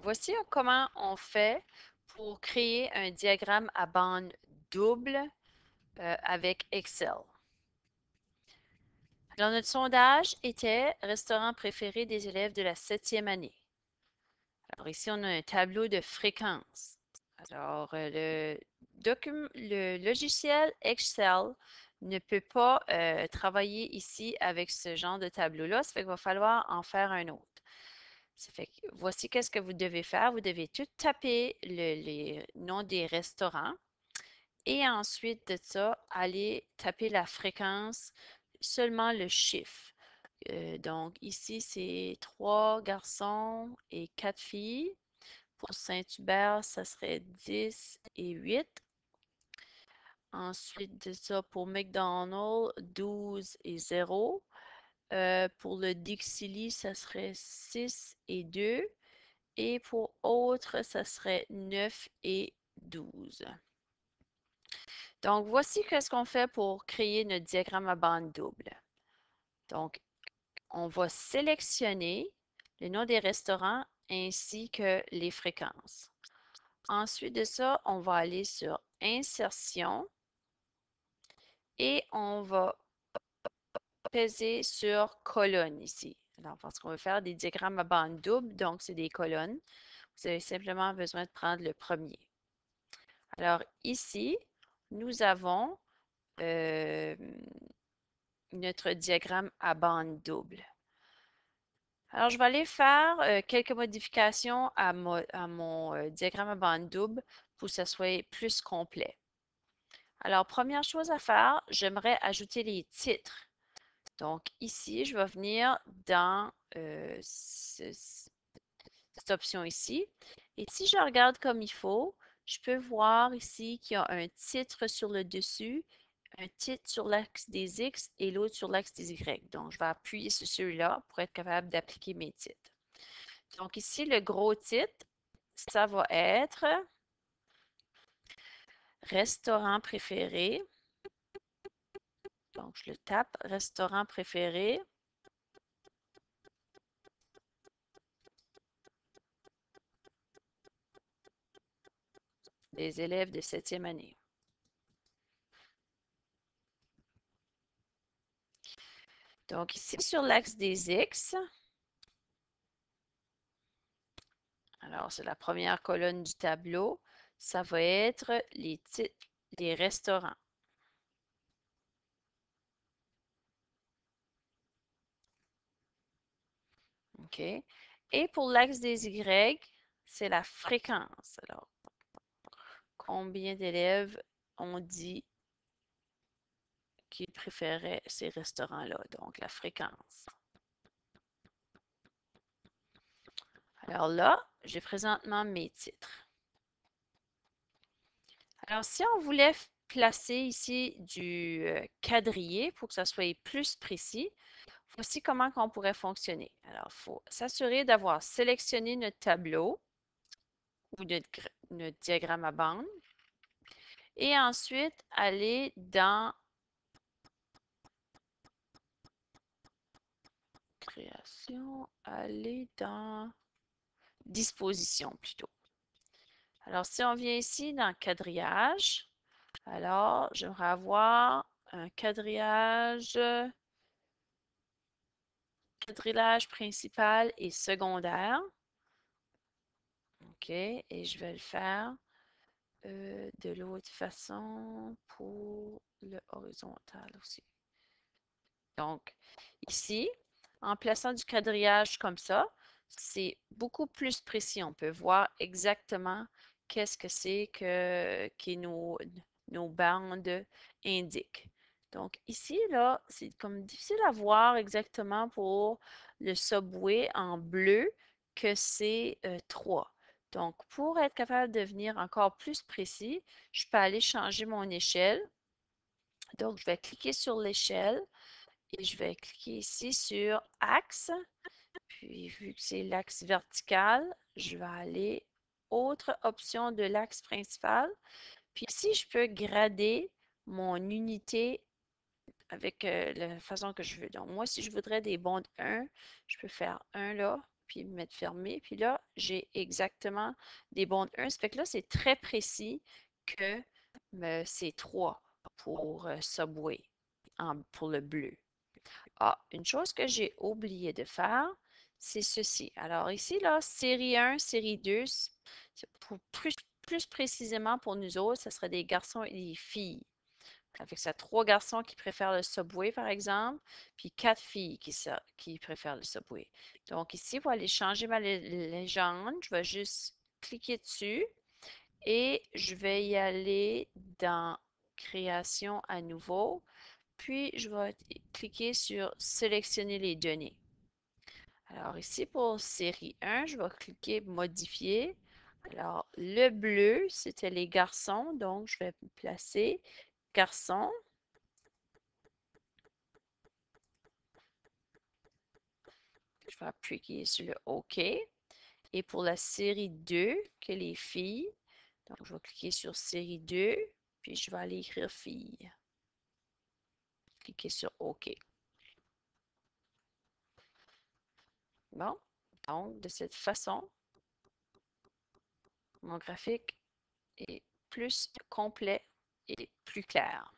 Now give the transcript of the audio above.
Voici comment on fait pour créer un diagramme à bande double avec Excel. Alors, notre sondage était restaurant préféré des élèves de la 7e année. Alors, ici, on a un tableau de fréquence. Alors, le logiciel Excel ne peut pas travailler ici avec ce genre de tableau-là. Ça fait qu'il va falloir en faire un autre. Ça fait que voici qu'est-ce que vous devez faire. Vous devez tout taper les noms des restaurants et ensuite de ça, aller taper la fréquence, seulement le chiffre. Donc ici, c'est 3 garçons et 4 filles. Pour Saint-Hubert, ça serait 10 et 8. Ensuite de ça, pour McDonald's, 12 et 0. Pour le Dixili, ça serait 6 et 2. Et pour autres, ça serait 9 et 12. Donc, voici ce qu'on fait pour créer notre diagramme à bande double. Donc, on va sélectionner le nom des restaurants ainsi que les fréquences. Ensuite de ça, on va aller sur Insertion et on va peser sur Colonne ici. Alors, parce qu'on veut faire des diagrammes à bande double, donc c'est des colonnes. Vous avez simplement besoin de prendre le premier. Alors ici, nous avons euh, notre diagramme à bande double. Alors, je vais aller faire quelques modifications à mon diagramme à bande double pour que ça soit plus complet. Alors, première chose à faire, j'aimerais ajouter les titres. Donc, ici, je vais venir dans cette option ici. Et si je regarde comme il faut, je peux voir ici qu'il y a un titre sur le dessus, un titre sur l'axe des X et l'autre sur l'axe des Y. Donc, je vais appuyer sur celui-là pour être capable d'appliquer mes titres. Donc, ici, le gros titre, ça va être restaurant préféré. Donc, je le tape, restaurant préféré. Des élèves de 7e année. Donc, ici, sur l'axe des X, alors c'est la première colonne du tableau, ça va être les titres des restaurants. OK? Et pour l'axe des Y, c'est la fréquence. Alors, combien d'élèves ont dit qu'ils préféraient ces restaurants-là? Donc, la fréquence. Alors là, j'ai présentement mes titres. Alors, si on voulait placer ici du quadrillé pour que ça soit plus précis, voici comment on pourrait fonctionner. Alors, il faut s'assurer d'avoir sélectionné notre tableau ou notre diagramme à bande et ensuite aller dans création, aller dans disposition plutôt. Alors, si on vient ici dans quadrillage, alors j'aimerais avoir un quadrillage principal et secondaire. OK, et je vais le faire de l'autre façon pour le horizontal aussi. Donc, ici, en plaçant du quadrillage comme ça, c'est beaucoup plus précis. On peut voir exactement qu'est-ce que c'est que nos bandes indiquent. Donc, ici, là, c'est comme difficile à voir exactement pour le subway en bleu que c'est 3. Donc, pour être capable de devenir encore plus précis, je peux aller changer mon échelle. Donc, je vais cliquer sur l'échelle et je vais cliquer ici sur axe. Puis, vu que c'est l'axe vertical, je vais aller autre option de l'axe principal. Puis ici, je peux grader mon unité avec la façon que je veux. Donc, moi, si je voudrais des bondes 1, je peux faire 1 là. puis mettre fermé. Puis là, j'ai exactement des bondes 1. Ça fait que là, c'est très précis que c'est 3 pour Subway, pour le bleu. Ah, une chose que j'ai oublié de faire, c'est ceci. Alors ici, là, série 1, série 2, plus précisément pour nous autres, ce serait des garçons et des filles. Avec ça, 3 garçons qui préfèrent le Subway, par exemple, puis 4 filles qui préfèrent le Subway. Donc ici, pour aller changer ma légende, je vais juste cliquer dessus et je vais y aller dans Création à nouveau. Puis, je vais cliquer sur Sélectionner les données. Alors ici, pour série 1, je vais cliquer Modifier. Alors, le bleu, c'était les garçons, donc je vais placer garçon. Je vais appuyer sur le OK. Et pour la série 2, que les filles, donc je vais cliquer sur série 2, puis je vais aller écrire filles. Cliquer sur OK. Bon, donc de cette façon, mon graphique est plus complet et plus clair.